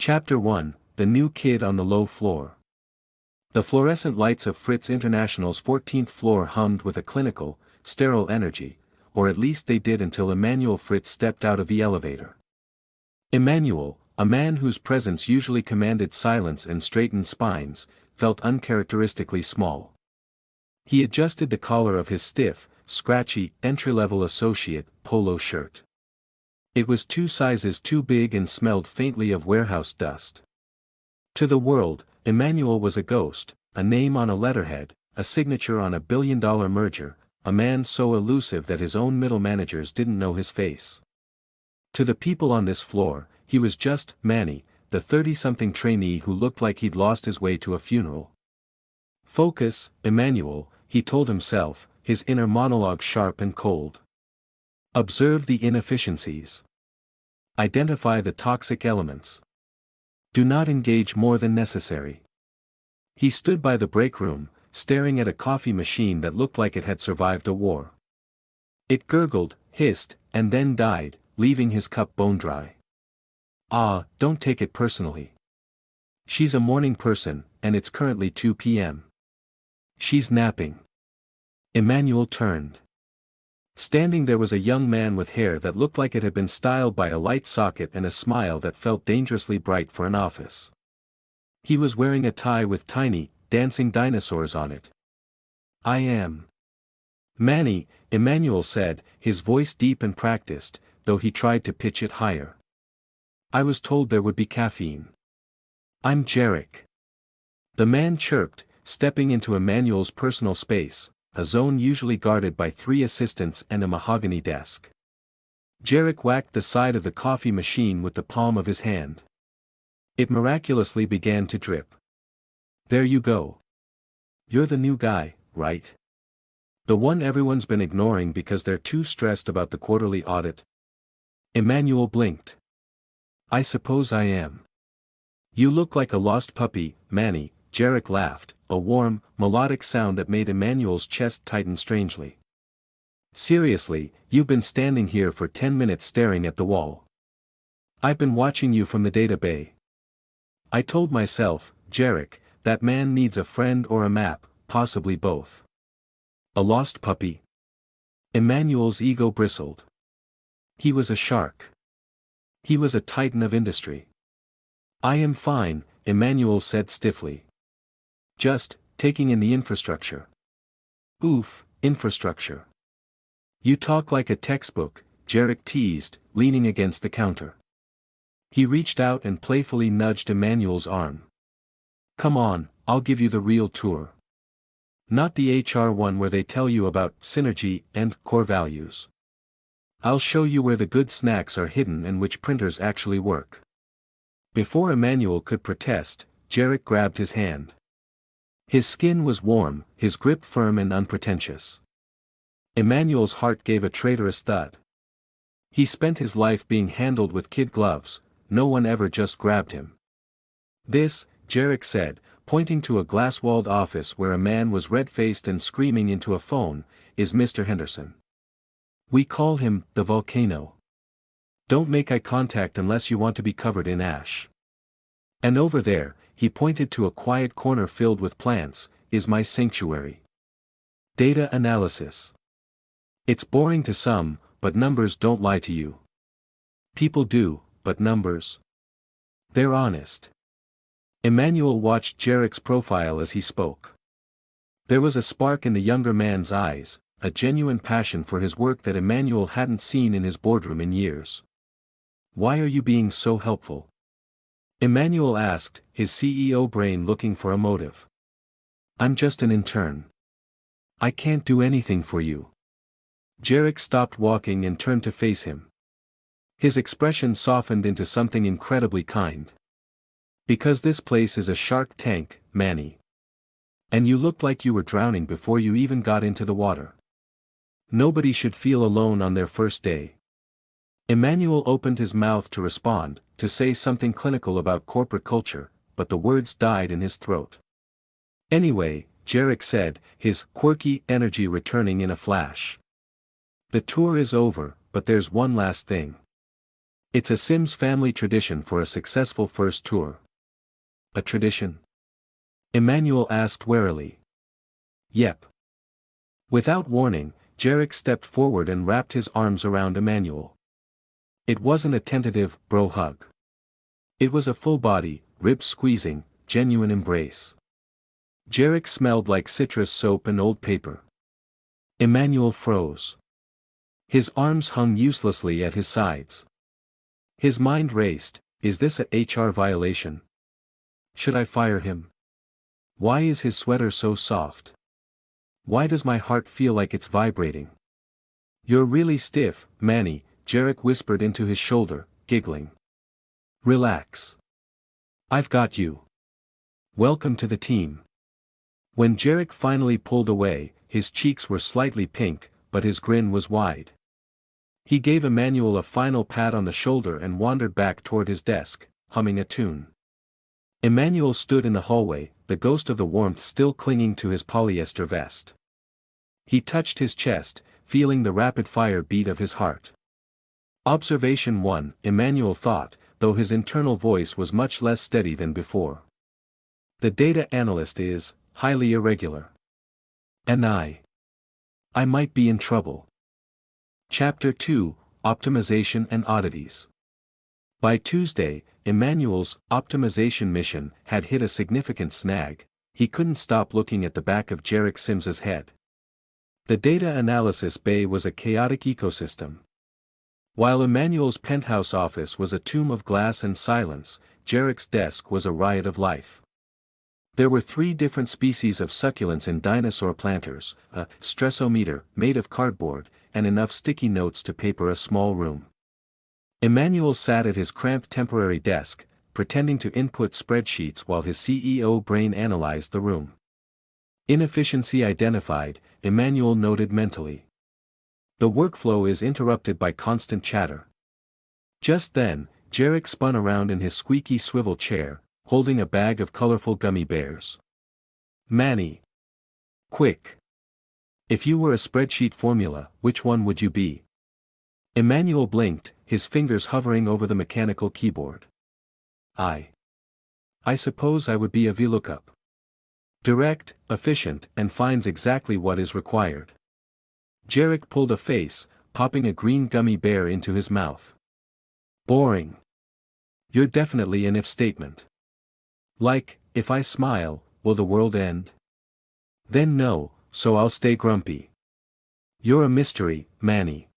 Chapter 1, The New Kid on the Low Floor. The fluorescent lights of Fritz International's 14th floor hummed with a clinical, sterile energy, or at least they did until Emanuel Fritz stepped out of the elevator. Emanuel, a man whose presence usually commanded silence and straightened spines, felt uncharacteristically small. He adjusted the collar of his stiff, scratchy, entry-level associate polo shirt. It was 2 sizes too big and smelled faintly of warehouse dust. To the world, Emanuel was a ghost, a name on a letterhead, a signature on a billion-dollar merger, a man so elusive that his own middle managers didn't know his face. To the people on this floor, he was just Manny, the 30-something trainee who looked like he'd lost his way to a funeral. Focus, Emanuel, he told himself, his inner monologue sharp and cold. Observe the inefficiencies. Identify the toxic elements. Do not engage more than necessary. He stood by the break room, staring at a coffee machine that looked like it had survived a war. It gurgled, hissed, and then died, leaving his cup bone dry. Ah, don't take it personally. She's a morning person, and it's currently 2 p.m. She's napping. Emanuel turned. Standing there was a young man with hair that looked like it had been styled by a light socket and a smile that felt dangerously bright for an office. He was wearing a tie with tiny, dancing dinosaurs on it. I am Manny, Emanuel said, his voice deep and practiced, though he tried to pitch it higher. I was told there would be caffeine. I'm Jeric. The man chirped, stepping into Emanuel's personal space, a zone usually guarded by 3 assistants and a mahogany desk. Jeric whacked the side of the coffee machine with the palm of his hand. It miraculously began to drip. There you go. You're the new guy, right? The one everyone's been ignoring because they're too stressed about the quarterly audit. Emanuel blinked. I suppose I am. You look like a lost puppy, Manny, Jeric laughed, a warm, melodic sound that made Emanuel's chest tighten strangely. Seriously, you've been standing here for 10 minutes staring at the wall. I've been watching you from the data bay. I told myself, Jeric, that man needs a friend or a map, possibly both. A lost puppy? Emanuel's ego bristled. He was a shark. He was a titan of industry. I am fine, Emanuel said stiffly. Just, taking in the infrastructure. Oof, infrastructure. You talk like a textbook, Jeric teased, leaning against the counter. He reached out and playfully nudged Emanuel's arm. Come on, I'll give you the real tour. Not the HR one where they tell you about synergy and core values. I'll show you where the good snacks are hidden and which printers actually work. Before Emanuel could protest, Jeric grabbed his hand. His skin was warm, his grip firm and unpretentious. Emanuel's heart gave a traitorous thud. He spent his life being handled with kid gloves, no one ever just grabbed him. This, Jeric said, pointing to a glass-walled office where a man was red-faced and screaming into a phone, is Mr. Henderson. We call him the volcano. Don't make eye contact unless you want to be covered in ash. And over there, he pointed to a quiet corner filled with plants, is my sanctuary. Data analysis. It's boring to some, but numbers don't lie to you. People do, but numbers? They're honest. Emanuel watched Jeric's profile as he spoke. There was a spark in the younger man's eyes, a genuine passion for his work that Emanuel hadn't seen in his boardroom in years. Why are you being so helpful? Emanuel asked, his CEO brain looking for a motive. I'm just an intern. I can't do anything for you. Jeric stopped walking and turned to face him. His expression softened into something incredibly kind. Because this place is a shark tank, Manny. And you looked like you were drowning before you even got into the water. Nobody should feel alone on their first day. Emanuel opened his mouth to respond, to say something clinical about corporate culture, but the words died in his throat. Anyway, Jeric said, his quirky energy returning in a flash. The tour is over, but there's one last thing. It's a Sims family tradition for a successful first tour. A tradition? Emanuel asked warily. Yep. Without warning, Jeric stepped forward and wrapped his arms around Emanuel. It wasn't a tentative, bro hug. It was a full-body, rib-squeezing, genuine embrace. Jeric smelled like citrus soap and old paper. Emanuel froze. His arms hung uselessly at his sides. His mind raced, is this a HR violation? Should I fire him? Why is his sweater so soft? Why does my heart feel like it's vibrating? You're really stiff, Manny, Jeric whispered into his shoulder, giggling. Relax. I've got you. Welcome to the team. When Jeric finally pulled away, his cheeks were slightly pink, but his grin was wide. He gave Emanuel a final pat on the shoulder and wandered back toward his desk, humming a tune. Emanuel stood in the hallway, the ghost of the warmth still clinging to his polyester vest. He touched his chest, feeling the rapid-fire beat of his heart. Observation 1, Emanuel thought, though his internal voice was much less steady than before. The data analyst is highly irregular. And I might be in trouble. Chapter 2, Optimization and Oddities. By Tuesday, Emanuel's optimization mission had hit a significant snag. He couldn't stop looking at the back of Jeric Sims's head. The data analysis bay was a chaotic ecosystem. While Emanuel's penthouse office was a tomb of glass and silence, Jeric's desk was a riot of life. There were 3 different species of succulents in dinosaur planters, a stressometer made of cardboard, and enough sticky notes to paper a small room. Emanuel sat at his cramped temporary desk, pretending to input spreadsheets while his CEO brain analyzed the room. Inefficiency identified, Emanuel noted mentally. The workflow is interrupted by constant chatter. Just then, Jeric spun around in his squeaky swivel chair, holding a bag of colorful gummy bears. Manny. Quick. If you were a spreadsheet formula, which one would you be? Emanuel blinked, his fingers hovering over the mechanical keyboard. I suppose I would be a VLOOKUP. Direct, efficient, and finds exactly what is required. Jeric pulled a face, popping a green gummy bear into his mouth. Boring. You're definitely an if statement. Like, if I smile, will the world end? Then no, so I'll stay grumpy. You're a mystery, Manny.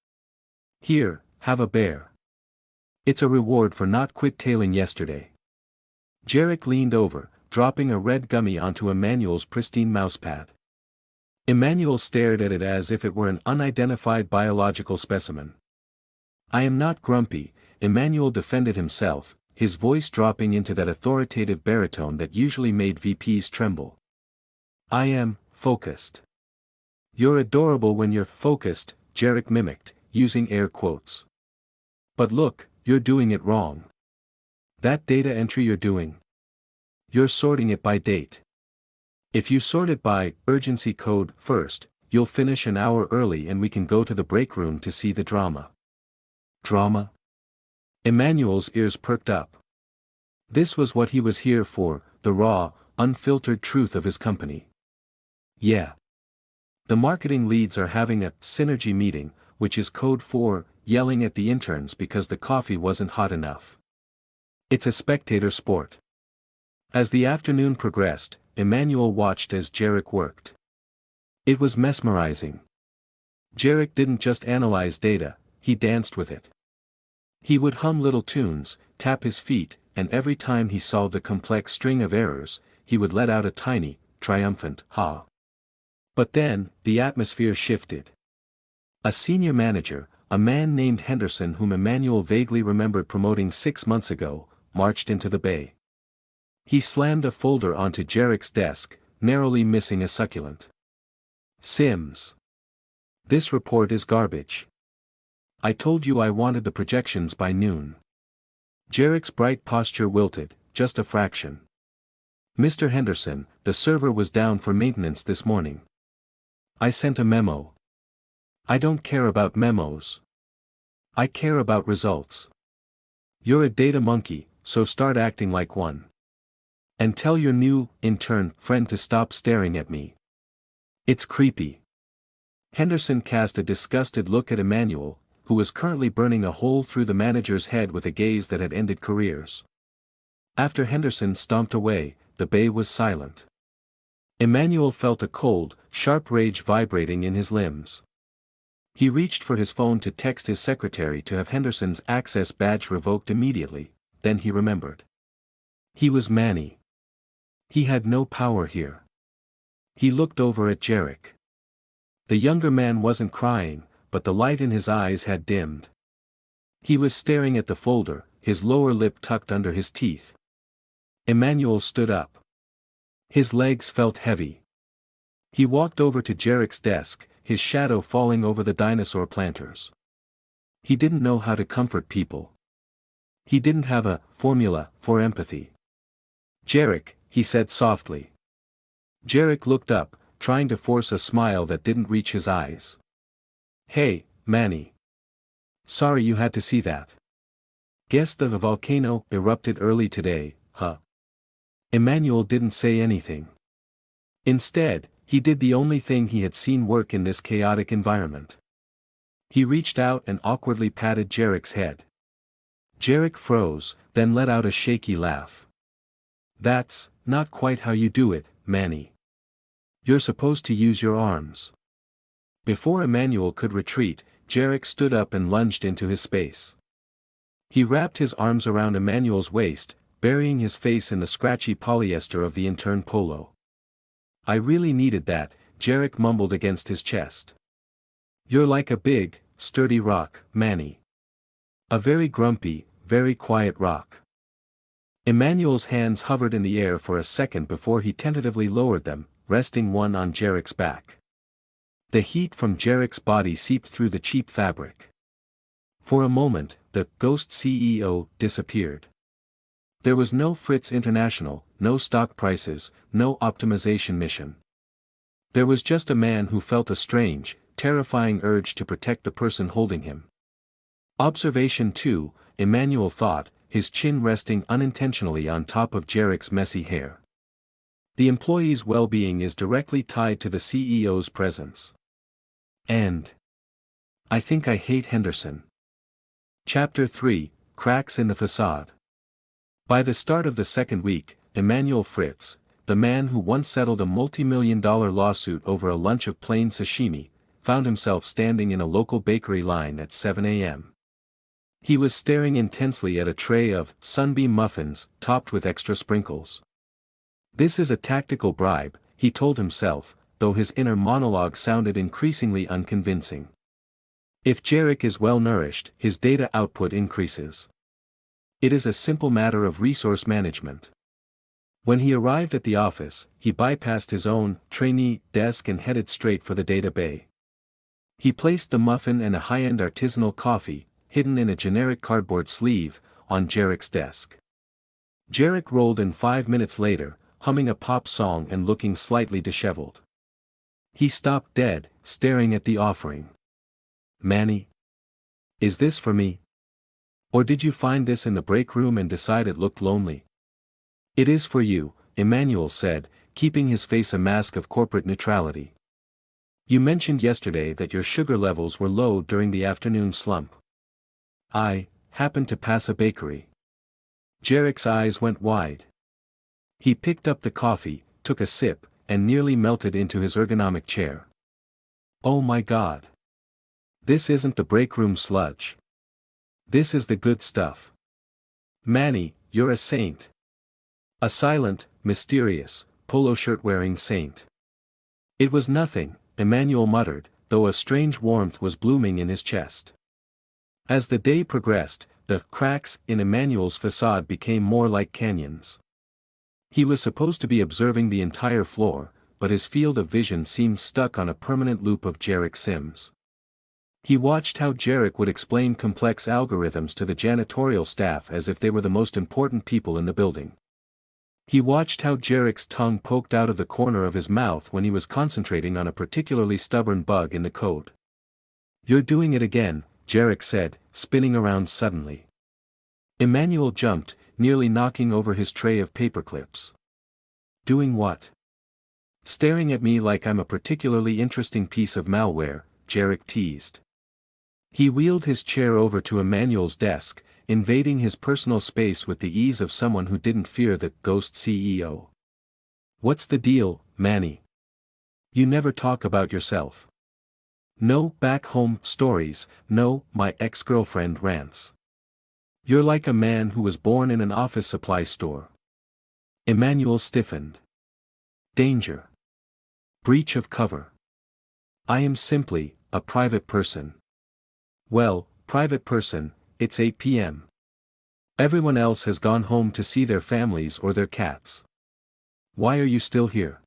Here, have a bear. It's a reward for not quit-tailing yesterday. Jeric leaned over, dropping a red gummy onto Emanuel's pristine mousepad. Emanuel stared at it as if it were an unidentified biological specimen. I am not grumpy, Emanuel defended himself, his voice dropping into that authoritative baritone that usually made VPs tremble. I am focused. You're adorable when you're focused, Jeric mimicked, using air quotes. But look, you're doing it wrong. That data entry you're doing. You're sorting it by date. If you sort it by urgency code first, you'll finish an hour early and we can go to the break room to see the drama. Drama? Emanuel's ears perked up. This was what he was here for, the raw, unfiltered truth of his company. Yeah. The marketing leads are having a synergy meeting, which is code for yelling at the interns because the coffee wasn't hot enough. It's a spectator sport. As the afternoon progressed, Emanuel watched as Jeric worked. It was mesmerizing. Jeric didn't just analyze data, he danced with it. He would hum little tunes, tap his feet, and every time he solved a complex string of errors, he would let out a tiny, triumphant ha. But then, the atmosphere shifted. A senior manager, a man named Henderson whom Emanuel vaguely remembered promoting 6 months ago, marched into the bay. He slammed a folder onto Jeric's desk, narrowly missing a succulent. Sims. This report is garbage. I told you I wanted the projections by noon. Jeric's bright posture wilted, just a fraction. Mr. Henderson, the server was down for maintenance this morning. I sent a memo. I don't care about memos. I care about results. You're a data monkey, so start acting like one. And tell your new, intern, friend to stop staring at me. It's creepy. Henderson cast a disgusted look at Emanuel, who was currently burning a hole through the manager's head with a gaze that had ended careers. After Henderson stomped away, the bay was silent. Emanuel felt a cold, sharp rage vibrating in his limbs. He reached for his phone to text his secretary to have Henderson's access badge revoked immediately, then he remembered. He was Manny. He had no power here. He looked over at Jeric. The younger man wasn't crying, but the light in his eyes had dimmed. He was staring at the folder, his lower lip tucked under his teeth. Emanuel stood up. His legs felt heavy. He walked over to Jeric's desk, his shadow falling over the dinosaur planters. He didn't know how to comfort people. He didn't have a formula for empathy. "Jeric," he said softly. Jeric looked up, trying to force a smile that didn't reach his eyes. "Hey, Manny. Sorry you had to see that. Guess the volcano erupted early today, huh?" Emanuel didn't say anything. Instead, he did the only thing he had seen work in this chaotic environment. He reached out and awkwardly patted Jeric's head. Jeric froze, then let out a shaky laugh. "That's not quite how you do it, Manny. You're supposed to use your arms." Before Emanuel could retreat, Jeric stood up and lunged into his space. He wrapped his arms around Emanuel's waist, burying his face in the scratchy polyester of the intern polo. "I really needed that," Jeric mumbled against his chest. "You're like a big, sturdy rock, Manny. A very grumpy, very quiet rock." Emanuel's hands hovered in the air for a second before he tentatively lowered them, resting one on Jeric's back. The heat from Jeric's body seeped through the cheap fabric. For a moment, the ghost CEO disappeared. There was no Fritz International, no stock prices, no optimization mission. There was just a man who felt a strange, terrifying urge to protect the person holding him. Observation 2, Emanuel thought, his chin resting unintentionally on top of Jeric's messy hair. The employee's well-being is directly tied to the CEO's presence. And I think I hate Henderson. Chapter 3, Cracks in the Facade. By the start of the second week, Emanuel Fritz, the man who once settled a multi-million-dollar lawsuit over a lunch of plain sashimi, found himself standing in a local bakery line at 7 a.m. He was staring intensely at a tray of sunbeam muffins, topped with extra sprinkles. "This is a tactical bribe," he told himself, though his inner monologue sounded increasingly unconvincing. "If Jeric is well-nourished, his data output increases. It is a simple matter of resource management." When he arrived at the office, he bypassed his own trainee desk and headed straight for the data bay. He placed the muffin and a high-end artisanal coffee, hidden in a generic cardboard sleeve, on Jeric's desk. Jeric rolled in 5 minutes later, humming a pop song and looking slightly disheveled. He stopped dead, staring at the offering. "Manny? Is this for me? Or did you find this in the break room and decide it looked lonely?" "It is for you," Emanuel said, keeping his face a mask of corporate neutrality. "You mentioned yesterday that your sugar levels were low during the afternoon slump. I happened to pass a bakery." Jeric's eyes went wide. He picked up the coffee, took a sip, and nearly melted into his ergonomic chair. "Oh my God. This isn't the break room sludge. This is the good stuff. Manny, you're a saint. A silent, mysterious, polo shirt-wearing saint." "It was nothing," Emanuel muttered, though a strange warmth was blooming in his chest. As the day progressed, the cracks in Emanuel's facade became more like canyons. He was supposed to be observing the entire floor, but his field of vision seemed stuck on a permanent loop of Jeric Sims. He watched how Jeric would explain complex algorithms to the janitorial staff as if they were the most important people in the building. He watched how Jeric's tongue poked out of the corner of his mouth when he was concentrating on a particularly stubborn bug in the code. "You're doing it again," Jeric said, spinning around suddenly. Emanuel jumped, nearly knocking over his tray of paperclips. Doing what? Staring at me like I'm a particularly interesting piece of malware, Jeric teased. He wheeled his chair over to Emanuel's desk, invading his personal space with the ease of someone who didn't fear the ghost CEO. What's the deal, Manny? You never talk about yourself. No back home stories, no my ex-girlfriend rants. You're like a man who was born in an office supply store. Emanuel stiffened. Danger. Breach of cover. I am simply a private person. Well, private person, it's 8 p.m. Everyone else has gone home to see their families or their cats. Why are you still here?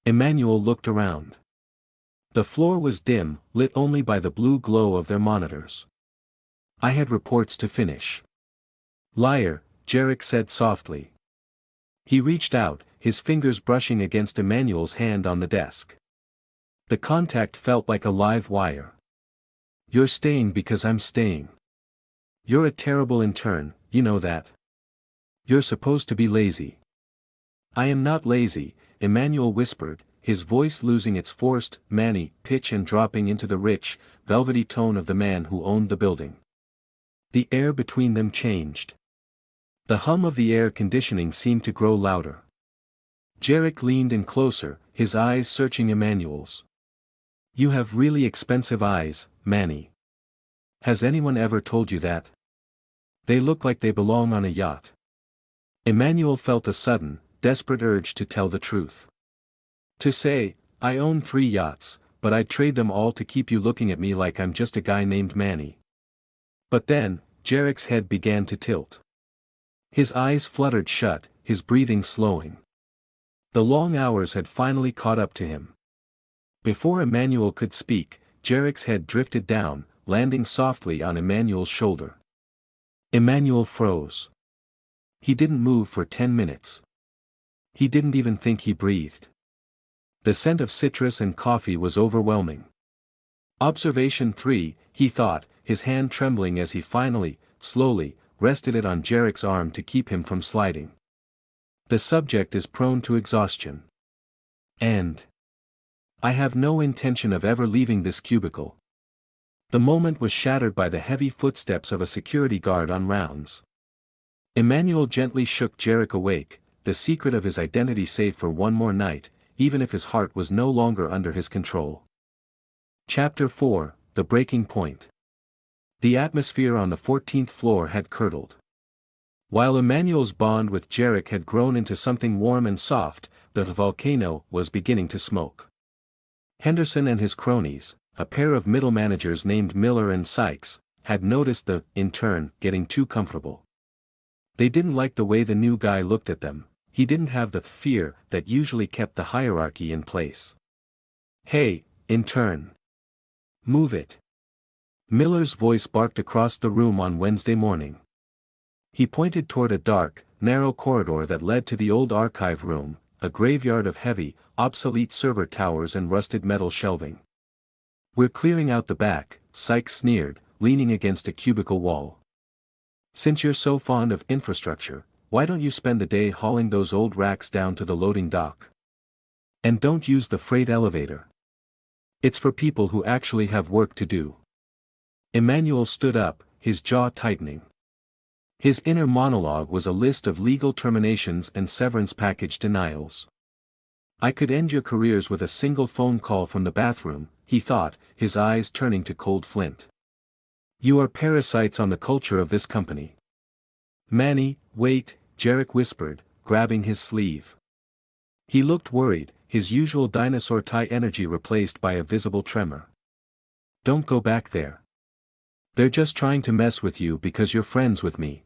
Emanuel looked around. The floor was dim, lit only by the blue glow of their monitors. I had reports to finish. Liar, Jeric said softly. He reached out, his fingers brushing against Emanuel's hand on the desk. The contact felt like a live wire. You're staying because I'm staying. You're a terrible intern, you know that. You're supposed to be lazy. I am not lazy, Emanuel whispered, his voice losing its forced, manny pitch and dropping into the rich, velvety tone of the man who owned the building. The air between them changed. The hum of the air conditioning seemed to grow louder. Jeric leaned in closer, his eyes searching Emanuel's. You have really expensive eyes, Manny. Has anyone ever told you that? They look like they belong on a yacht. Emanuel felt a sudden, desperate urge to tell the truth. To say, I own 3 yachts, but I'd trade them all to keep you looking at me like I'm just a guy named Manny. But then, Jeric's head began to tilt. His eyes fluttered shut, his breathing slowing. The long hours had finally caught up to him. Before Emanuel could speak, Jeric's head drifted down, landing softly on Emanuel's shoulder. Emanuel froze. He didn't move for 10 minutes. He didn't even think he breathed. The scent of citrus and coffee was overwhelming. Observation 3, he thought, his hand trembling as he finally, slowly, rested it on Jeric's arm to keep him from sliding. The subject is prone to exhaustion. And I have no intention of ever leaving this cubicle. The moment was shattered by the heavy footsteps of a security guard on rounds. Emanuel gently shook Jeric awake, the secret of his identity safe for one more night, even if his heart was no longer under his control. Chapter 4, The Breaking Point. The atmosphere on the 14th floor had curdled. While Emanuel's bond with Jeric had grown into something warm and soft, the volcano was beginning to smoke. Henderson and his cronies, a pair of middle managers named Miller and Sykes, had noticed the intern getting too comfortable. They didn't like the way the new guy looked at them. He didn't have the fear that usually kept the hierarchy in place. Hey, intern. Move it. Miller's voice barked across the room on Wednesday morning. He pointed toward a dark, narrow corridor that led to the old archive room, a graveyard of heavy, obsolete server towers and rusted metal shelving. We're clearing out the back, Sykes sneered, leaning against a cubicle wall. Since you're so fond of infrastructure, why don't you spend the day hauling those old racks down to the loading dock? And don't use the freight elevator. It's for people who actually have work to do. Emanuel stood up, his jaw tightening. His inner monologue was a list of legal terminations and severance package denials. I could end your careers with a single phone call from the bathroom, he thought, his eyes turning to cold flint. You are parasites on the culture of this company. Manny, wait, Jeric whispered, grabbing his sleeve. He looked worried, his usual dinosaur tie energy replaced by a visible tremor. Don't go back there. They're just trying to mess with you because you're friends with me.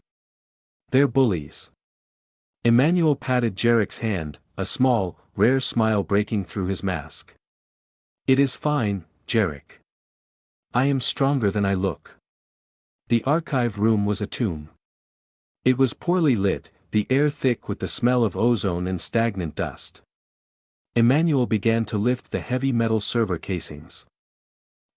They're bullies. Emanuel patted Jeric's hand, a small, rare smile breaking through his mask. It is fine, Jeric. I am stronger than I look. The archive room was a tomb. It was poorly lit, the air thick with the smell of ozone and stagnant dust. Emanuel began to lift the heavy metal server casings.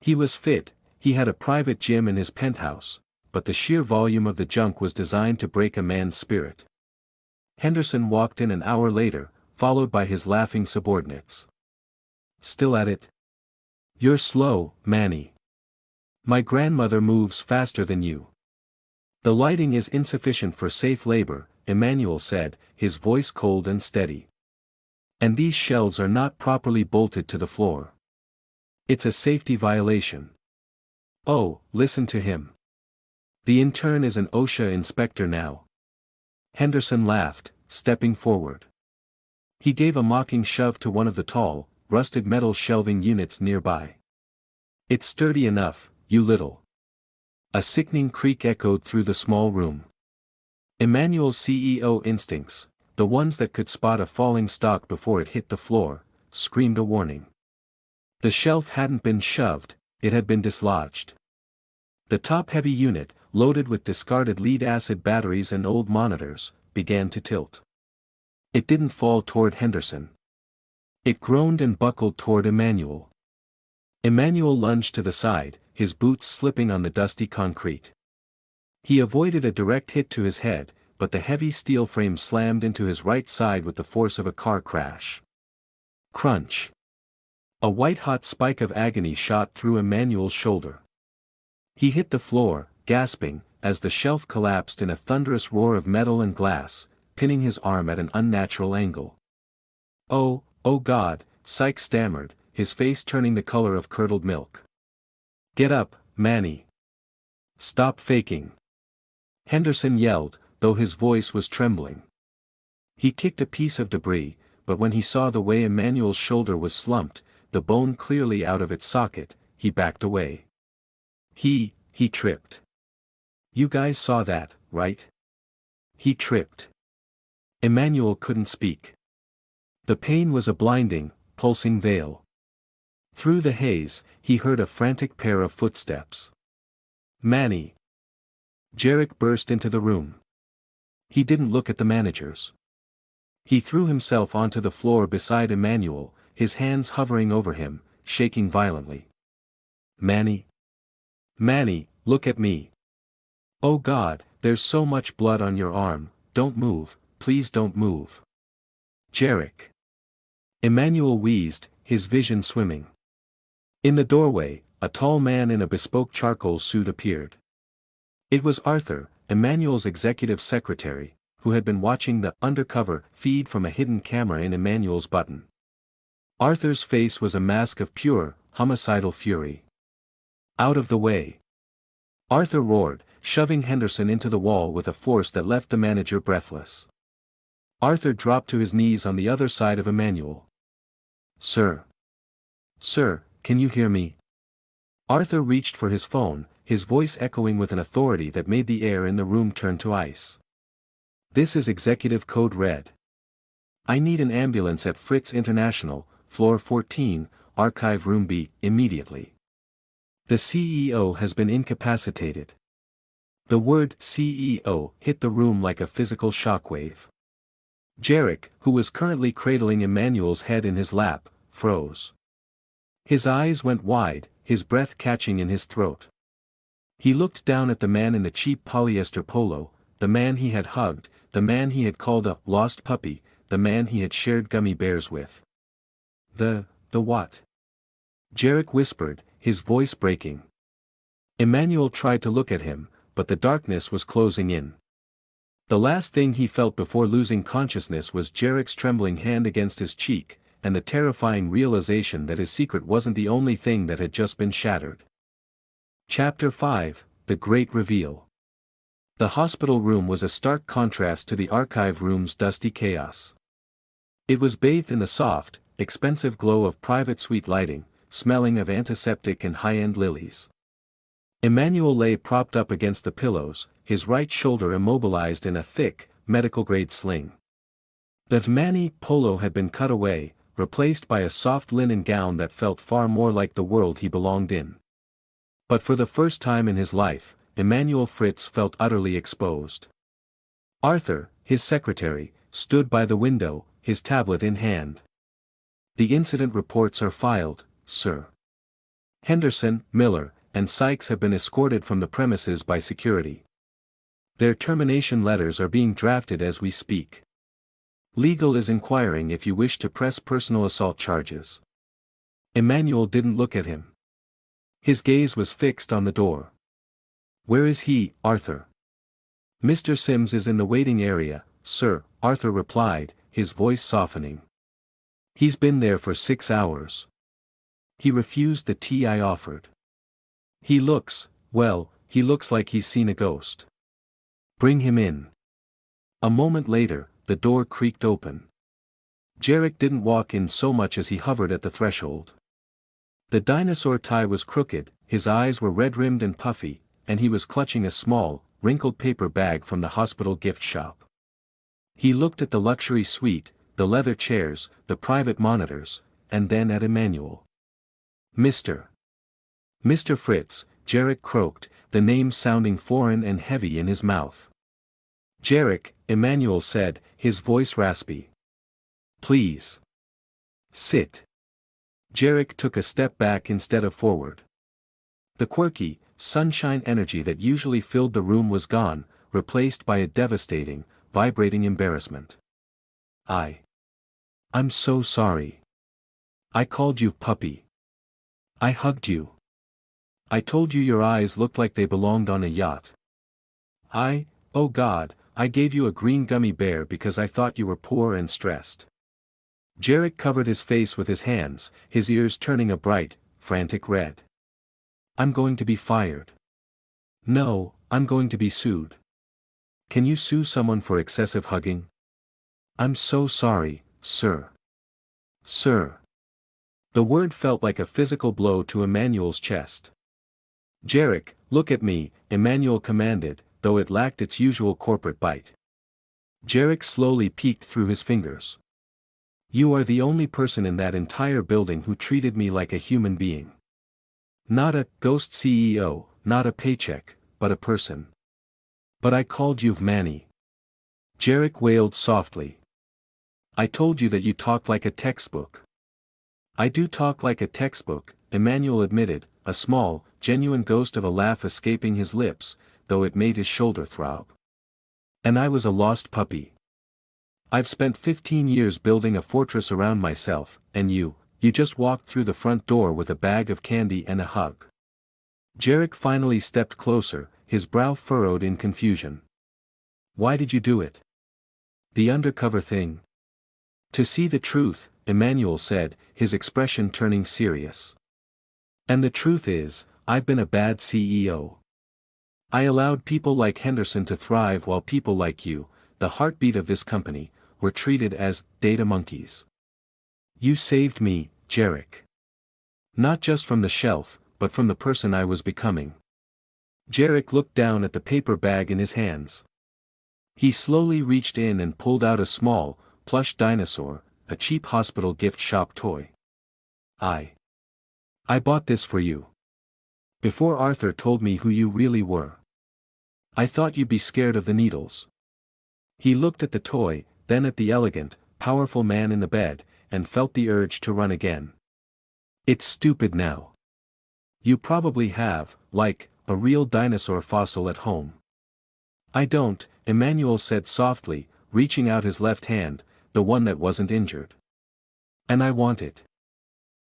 He was fit, he had a private gym in his penthouse, but the sheer volume of the junk was designed to break a man's spirit. Henderson walked in an hour later, followed by his laughing subordinates. "Still at it? You're slow, Manny. My grandmother moves faster than you." "The lighting is insufficient for safe labor," Emanuel said, his voice cold and steady. "And these shelves are not properly bolted to the floor. It's a safety violation." "Oh, listen to him. The intern is an OSHA inspector now." Henderson laughed, stepping forward. He gave a mocking shove to one of the tall, rusted metal shelving units nearby. "It's sturdy enough, you little." A sickening creak echoed through the small room. Emanuel's CEO instincts, the ones that could spot a falling stock before it hit the floor, screamed a warning. The shelf hadn't been shoved, it had been dislodged. The top-heavy unit, loaded with discarded lead-acid batteries and old monitors, began to tilt. It didn't fall toward Henderson. It groaned and buckled toward Emanuel. Emanuel lunged to the side, his boots slipping on the dusty concrete. He avoided a direct hit to his head, but the heavy steel frame slammed into his right side with the force of a car crash. Crunch! A white-hot spike of agony shot through Emanuel's shoulder. He hit the floor, gasping, as the shelf collapsed in a thunderous roar of metal and glass, pinning his arm at an unnatural angle. "Oh God," Sykes stammered, his face turning the color of curdled milk. "Get up, Manny. Stop faking." Henderson yelled, though his voice was trembling. He kicked a piece of debris, but when he saw the way Emanuel's shoulder was slumped, the bone clearly out of its socket, he backed away. He tripped. "You guys saw that, right?" He tripped. Emanuel couldn't speak. The pain was a blinding, pulsing veil. Through the haze, he heard a frantic pair of footsteps. "Manny!" Jeric burst into the room. He didn't look at the managers. He threw himself onto the floor beside Emanuel, his hands hovering over him, shaking violently. "Manny! Manny, look at me! Oh God, there's so much blood on your arm, don't move, please don't move." "Jeric!" Emanuel wheezed, his vision swimming. In the doorway, a tall man in a bespoke charcoal suit appeared. It was Arthur, Emanuel's executive secretary, who had been watching the undercover feed from a hidden camera in Emanuel's button. Arthur's face was a mask of pure, homicidal fury. "Out of the way!" Arthur roared, shoving Henderson into the wall with a force that left the manager breathless. Arthur dropped to his knees on the other side of Emanuel. "Sir! Sir, can you hear me?" Arthur reached for his phone, his voice echoing with an authority that made the air in the room turn to ice. "This is Executive Code Red. I need an ambulance at Fritz International, floor 14, Archive Room B, immediately. The CEO has been incapacitated." The word CEO hit the room like a physical shockwave. Jeric, who was currently cradling Emanuel's head in his lap, froze. His eyes went wide, his breath catching in his throat. He looked down at the man in the cheap polyester polo, the man he had hugged, the man he had called a lost puppy, the man he had shared gummy bears with. The what?" Jeric whispered, his voice breaking. Emanuel tried to look at him, but the darkness was closing in. The last thing he felt before losing consciousness was Jeric's trembling hand against his cheek, and the terrifying realization that his secret wasn't the only thing that had just been shattered. Chapter 5, The Great Reveal. The hospital room was a stark contrast to the archive room's dusty chaos. It was bathed in the soft, expensive glow of private suite lighting, smelling of antiseptic and high-end lilies. Emanuel lay propped up against the pillows, his right shoulder immobilized in a thick, medical-grade sling. The Manny polo had been cut away, replaced by a soft linen gown that felt far more like the world he belonged in. But for the first time in his life, Emanuel Fritz felt utterly exposed. Arthur, his secretary, stood by the window, his tablet in hand. "The incident reports are filed, sir." Henderson, Miller, and Sykes have been escorted from the premises by security. Their termination letters are being drafted as we speak. Legal is inquiring if you wish to press personal assault charges. Emanuel didn't look at him. His gaze was fixed on the door. Where is he, Arthur? Mr. Sims is in the waiting area, sir, Arthur replied, his voice softening. He's been there for 6 hours. He refused the tea I offered. He looks like he's seen a ghost. Bring him in. A moment later, the door creaked open. Jeric didn't walk in so much as he hovered at the threshold. The dinosaur tie was crooked, his eyes were red-rimmed and puffy, and he was clutching a small, wrinkled paper bag from the hospital gift shop. He looked at the luxury suite, the leather chairs, the private monitors, and then at Emanuel. Mr. Fritz, Jeric croaked, the name sounding foreign and heavy in his mouth. Jeric, Emanuel said, his voice raspy. Please. Sit. Jeric took a step back instead of forward. The quirky, sunshine energy that usually filled the room was gone, replaced by a devastating, vibrating embarrassment. I'm so sorry. I called you puppy. I hugged you. I told you your eyes looked like they belonged on a yacht. Oh God, I gave you a green gummy bear because I thought you were poor and stressed. Jeric covered his face with his hands, his ears turning a bright, frantic red. I'm going to be fired. No, I'm going to be sued. Can you sue someone for excessive hugging? I'm so sorry, sir. Sir. The word felt like a physical blow to Emanuel's chest. Jeric, look at me, Emanuel commanded, though it lacked its usual corporate bite. Jeric slowly peeked through his fingers. You are the only person in that entire building who treated me like a human being. Not a ghost CEO, not a paycheck, but a person. But I called you Manny. Jeric wailed softly. I told you that you talked like a textbook. I do talk like a textbook, Emanuel admitted, a small, genuine ghost of a laugh escaping his lips, though it made his shoulder throb. And I was a lost puppy. I've spent 15 years building a fortress around myself, and you just walked through the front door with a bag of candy and a hug. Jeric finally stepped closer, his brow furrowed in confusion. Why did you do it? The undercover thing. To see the truth, Emanuel said, his expression turning serious. And the truth is, I've been a bad CEO. I allowed people like Henderson to thrive while people like you, the heartbeat of this company, were treated as data monkeys. You saved me, Jeric. Not just from the shelf, but from the person I was becoming. Jeric looked down at the paper bag in his hands. He slowly reached in and pulled out a small, plush dinosaur, a cheap hospital gift shop toy. I bought this for you. Before Arthur told me who you really were. I thought you'd be scared of the needles. He looked at the toy, then at the elegant, powerful man in the bed, and felt the urge to run again. It's stupid now. You probably have, like, a real dinosaur fossil at home. I don't, Emanuel said softly, reaching out his left hand, the one that wasn't injured. And I want it.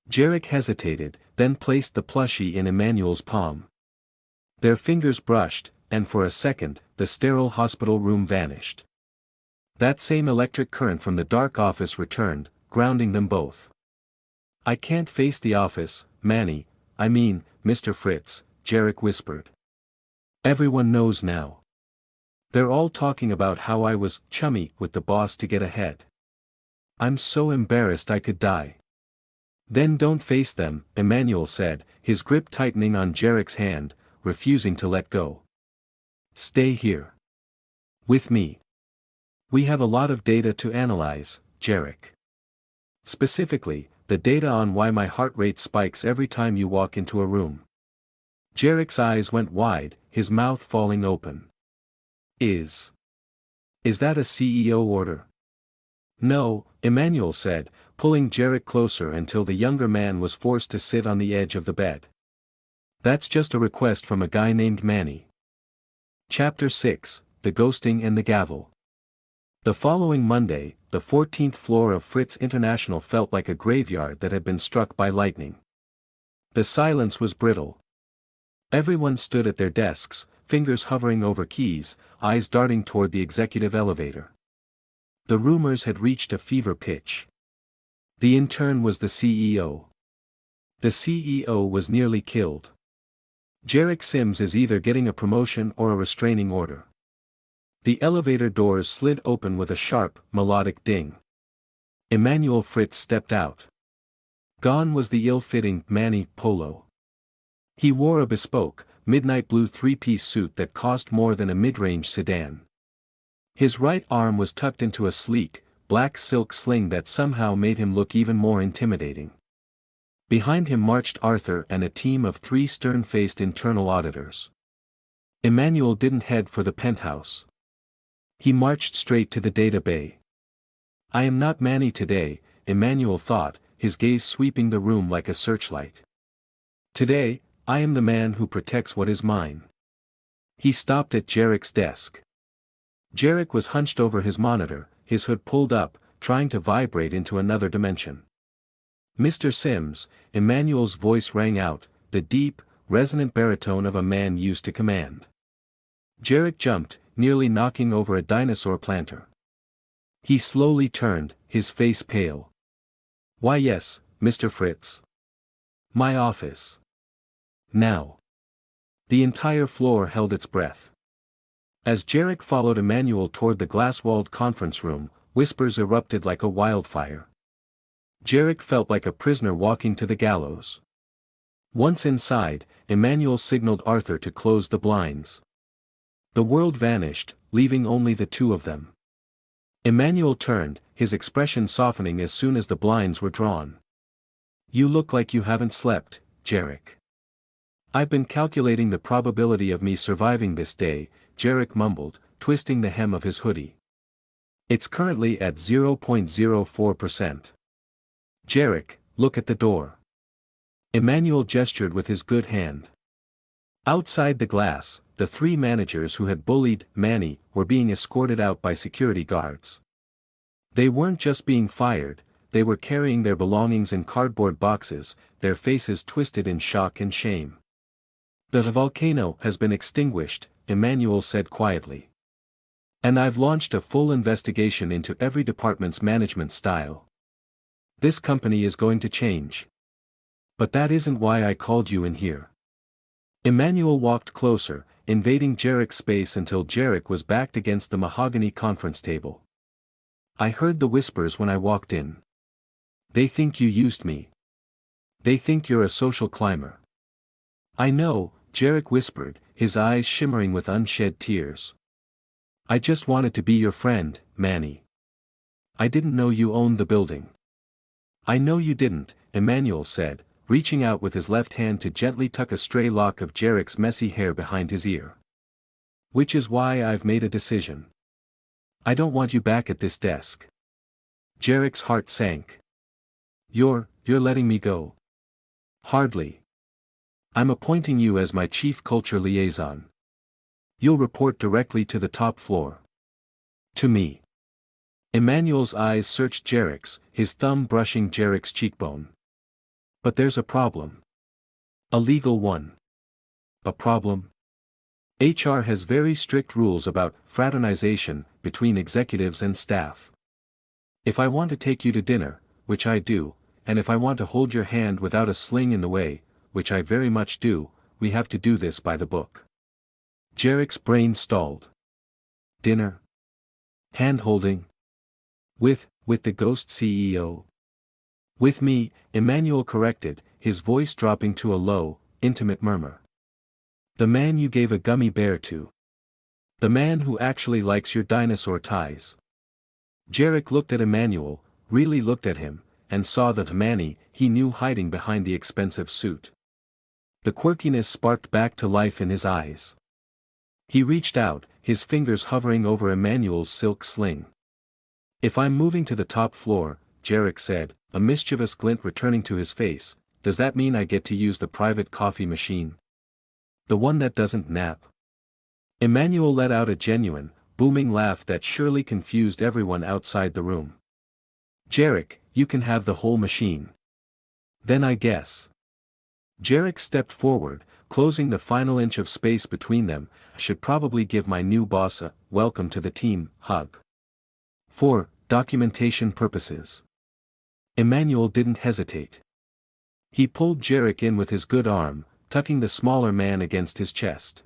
Jeric hesitated, then placed the plushie in Emanuel's palm. Their fingers brushed, and for a second, the sterile hospital room vanished. That same electric current from the dark office returned, grounding them both. I can't face the office, Manny, Mr. Fritz, Jeric whispered. Everyone knows now. They're all talking about how I was chummy with the boss to get ahead. I'm so embarrassed I could die. Then don't face them, Emanuel said, his grip tightening on Jeric's hand, refusing to let go. Stay here. With me. We have a lot of data to analyze, Jeric. Specifically, the data on why my heart rate spikes every time you walk into a room. Jeric's eyes went wide, his mouth falling open. Is that a CEO order? No, Emanuel said, pulling Jeric closer until the younger man was forced to sit on the edge of the bed. That's just a request from a guy named Manny. Chapter 6, The Ghosting and the Gavel. The following Monday, the 14th floor of Fritz International felt like a graveyard that had been struck by lightning. The silence was brittle. Everyone stood at their desks, fingers hovering over keys, eyes darting toward the executive elevator. The rumors had reached a fever pitch. The intern was the CEO. The CEO was nearly killed. Jeric Sims is either getting a promotion or a restraining order. The elevator doors slid open with a sharp, melodic ding. Emanuel Fritz stepped out. Gone was the ill-fitting Manny polo. He wore a bespoke, midnight blue three-piece suit that cost more than a mid-range sedan. His right arm was tucked into a sleek, black silk sling that somehow made him look even more intimidating. Behind him marched Arthur and a team of 3 stern-faced internal auditors. Emanuel didn't head for the penthouse. He marched straight to the data bay. I am not Manny today, Emanuel thought, his gaze sweeping the room like a searchlight. Today, I am the man who protects what is mine. He stopped at Jeric's desk. Jeric was hunched over his monitor, his hood pulled up, trying to vibrate into another dimension. Mr. Sims, Emanuel's voice rang out, the deep, resonant baritone of a man used to command. Jeric jumped, nearly knocking over a dinosaur planter. He slowly turned, his face pale. Why yes, Mr. Fritz. My office. Now. The entire floor held its breath. As Jeric followed Emanuel toward the glass-walled conference room, whispers erupted like a wildfire. Jeric felt like a prisoner walking to the gallows. Once inside, Emanuel signaled Arthur to close the blinds. The world vanished, leaving only the two of them. Emanuel turned, his expression softening as soon as the blinds were drawn. You look like you haven't slept, Jeric. I've been calculating the probability of me surviving this day, Jeric mumbled, twisting the hem of his hoodie. It's currently at 0.04%. Jeric, look at the door. Emanuel gestured with his good hand. Outside the glass, the 3 managers who had bullied Manny were being escorted out by security guards. They weren't just being fired, they were carrying their belongings in cardboard boxes, their faces twisted in shock and shame. The volcano has been extinguished, Emanuel said quietly. And I've launched a full investigation into every department's management style. This company is going to change. But that isn't why I called you in here. Emanuel walked closer, invading Jeric's space until Jeric was backed against the mahogany conference table. I heard the whispers when I walked in. They think you used me. They think you're a social climber. I know, Jeric whispered, his eyes shimmering with unshed tears. I just wanted to be your friend, Manny. I didn't know you owned the building. I know you didn't, Emanuel said, reaching out with his left hand to gently tuck a stray lock of Jeric's messy hair behind his ear. Which is why I've made a decision. I don't want you back at this desk. Jeric's heart sank. You're letting me go. Hardly. I'm appointing you as my chief culture liaison. You'll report directly to the top floor. To me. Emanuel's eyes searched Jeric's, his thumb brushing Jeric's cheekbone. But there's a problem. A legal one. A problem? HR has very strict rules about fraternization between executives and staff. If I want to take you to dinner, which I do, and if I want to hold your hand without a sling in the way, which I very much do, we have to do this by the book. Jeric's brain stalled. Dinner? Hand-holding? With the ghost CEO? With me, Emanuel corrected, his voice dropping to a low, intimate murmur. The man you gave a gummy bear to. The man who actually likes your dinosaur ties. Jeric looked at Emanuel, really looked at him, and saw that Manny he knew hiding behind the expensive suit. The quirkiness sparked back to life in his eyes. He reached out, his fingers hovering over Emanuel's silk sling. If I'm moving to the top floor, Jeric said, a mischievous glint returning to his face, does that mean I get to use the private coffee machine? The one that doesn't nap. Emanuel let out a genuine, booming laugh that surely confused everyone outside the room. Jeric, you can have the whole machine. Then I guess. Jeric stepped forward, closing the final inch of space between them. I should probably give my new boss a welcome to the team hug. For documentation purposes. Emanuel didn't hesitate. He pulled Jeric in with his good arm, tucking the smaller man against his chest.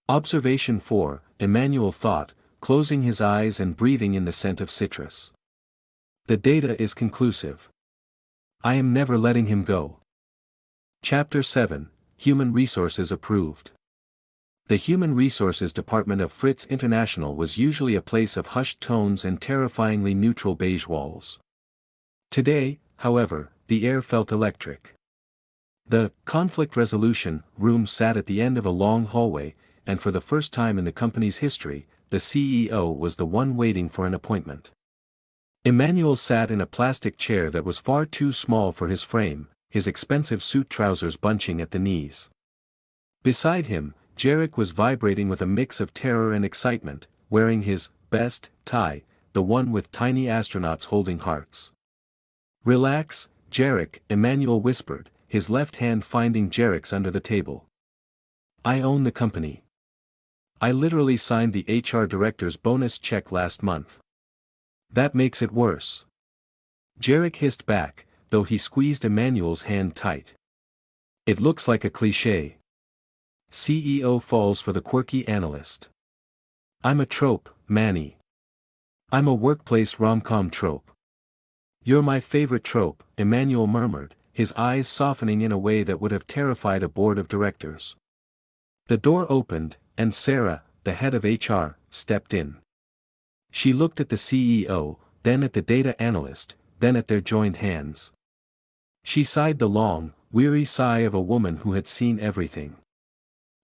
Observation 4, Emanuel thought, closing his eyes and breathing in the scent of citrus. The data is conclusive. I am never letting him go. Chapter 7, Human Resources Approved. The Human Resources Department of Fritz International was usually a place of hushed tones and terrifyingly neutral beige walls. Today, however, the air felt electric. The conflict resolution room sat at the end of a long hallway, and for the first time in the company's history, the CEO was the one waiting for an appointment. Emanuel sat in a plastic chair that was far too small for his frame, his expensive suit trousers bunching at the knees. Beside him, Jeric was vibrating with a mix of terror and excitement, wearing his best tie, the one with tiny astronauts holding hearts. Relax, Jeric, Emanuel whispered, his left hand finding Jeric's under the table. I own the company. I literally signed the HR director's bonus check last month. That makes it worse. Jeric hissed back, though he squeezed Emanuel's hand tight. It looks like a cliché. CEO falls for the quirky analyst. I'm a trope, Manny. I'm a workplace rom-com trope. You're my favorite trope, Emanuel murmured, his eyes softening in a way that would have terrified a board of directors. The door opened, and Sarah, the head of HR, stepped in. She looked at the CEO, then at the data analyst, then at their joined hands. She sighed the long, weary sigh of a woman who had seen everything.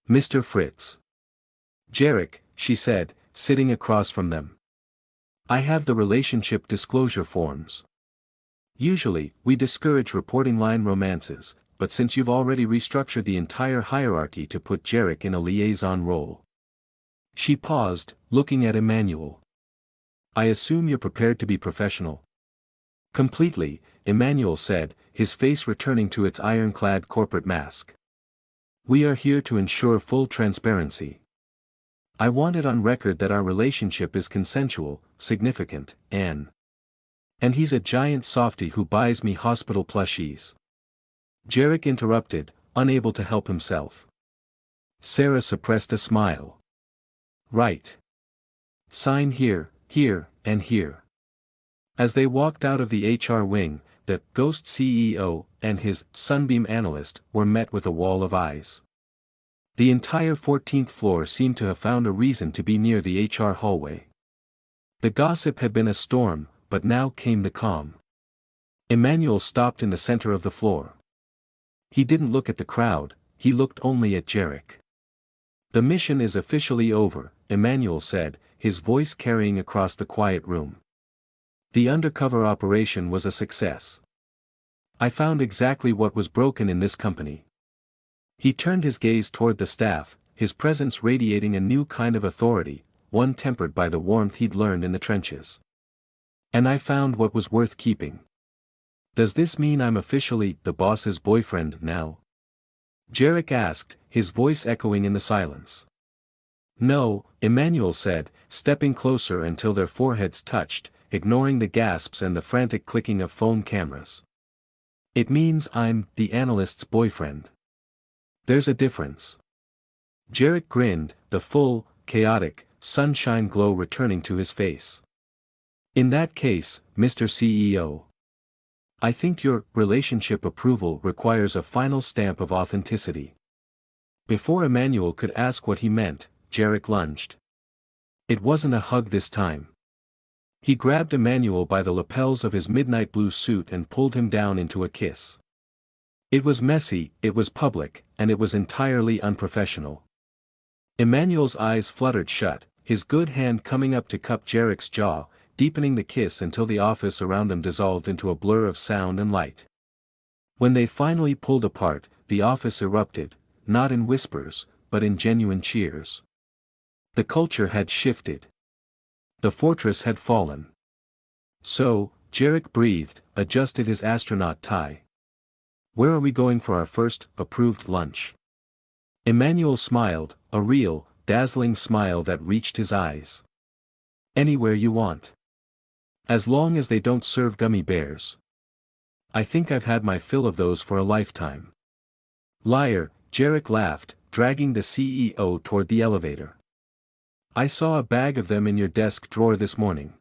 Mr. Fritz. Jeric, she said, sitting across from them. I have the relationship disclosure forms. Usually, we discourage reporting line romances, but since you've already restructured the entire hierarchy to put Jeric in a liaison role. She paused, looking at Emanuel. I assume you're prepared to be professional. Completely, Emanuel said, his face returning to its ironclad corporate mask. We are here to ensure full transparency. I want it on record that our relationship is consensual, significant, and he's a giant softy who buys me hospital plushies. Jeric interrupted, unable to help himself. Sarah suppressed a smile. Right. Sign here, here, and here. As they walked out of the HR wing, the ghost CEO and his sunbeam analyst were met with a wall of eyes. The entire 14th floor seemed to have found a reason to be near the HR hallway. The gossip had been a storm, but now came the calm. Emanuel stopped in the center of the floor. He didn't look at the crowd, he looked only at Jeric. The mission is officially over, Emanuel said, his voice carrying across the quiet room. The undercover operation was a success. I found exactly what was broken in this company. He turned his gaze toward the staff, his presence radiating a new kind of authority, one tempered by the warmth he'd learned in the trenches. And I found what was worth keeping. Does this mean I'm officially the boss's boyfriend now? Jeric asked, his voice echoing in the silence. No, Emanuel said, stepping closer until their foreheads touched, ignoring the gasps and the frantic clicking of phone cameras. It means I'm the analyst's boyfriend. There's a difference. Jeric grinned, the full, chaotic, sunshine glow returning to his face. In that case, Mr. CEO. I think your relationship approval requires a final stamp of authenticity. Before Emanuel could ask what he meant, Jeric lunged. It wasn't a hug this time. He grabbed Emanuel by the lapels of his midnight blue suit and pulled him down into a kiss. It was messy, it was public, and it was entirely unprofessional. Emanuel's eyes fluttered shut, his good hand coming up to cup Jeric's jaw, deepening the kiss until the office around them dissolved into a blur of sound and light. When they finally pulled apart, the office erupted, not in whispers, but in genuine cheers. The culture had shifted. The fortress had fallen. So, Jeric breathed, adjusted his astronaut tie. Where are we going for our first, approved lunch? Emanuel smiled, a real, dazzling smile that reached his eyes. Anywhere you want. As long as they don't serve gummy bears. I think I've had my fill of those for a lifetime. Liar, Jeric laughed, dragging the CEO toward the elevator. I saw a bag of them in your desk drawer this morning.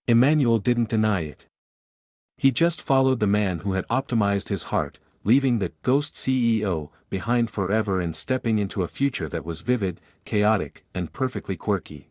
Emanuel didn't deny it. He just followed the man who had optimized his heart, leaving the ghost CEO behind forever and stepping into a future that was vivid, chaotic, and perfectly quirky.